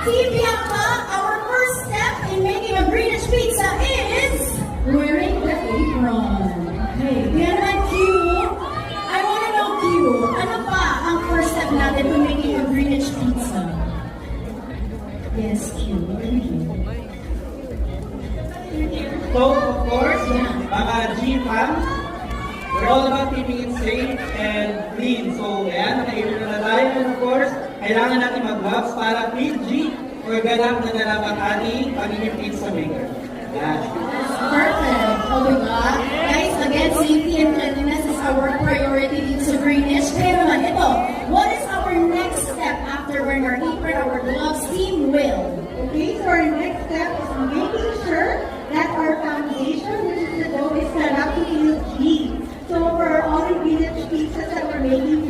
Team Bianca, our first step in making a Greenish pizza is wearing the apron. Okay, yan naman Q. I wanna know Q, ano pa ang first step natin to making a Greenish pizza? Yes, Q. So, of course, mga G-Fam, we're all about keeping it safe and clean. So, ayan, naka-apron na tayo. And of course, kailangan natin mag-gloves para PG or ganap na nalapat ating pagiging pizza maker. Ayan. Perfect. Oh my God. Guys, again, safety and cleanliness is our priority dito sa Greenish. Kaya naman, ito, what is our next step after wearing our apron, our gloves, Team Will? Okay, so our next step is making sure that our foundation, which is the dough, is correctly filled. So for all ingredients pizzas that we're making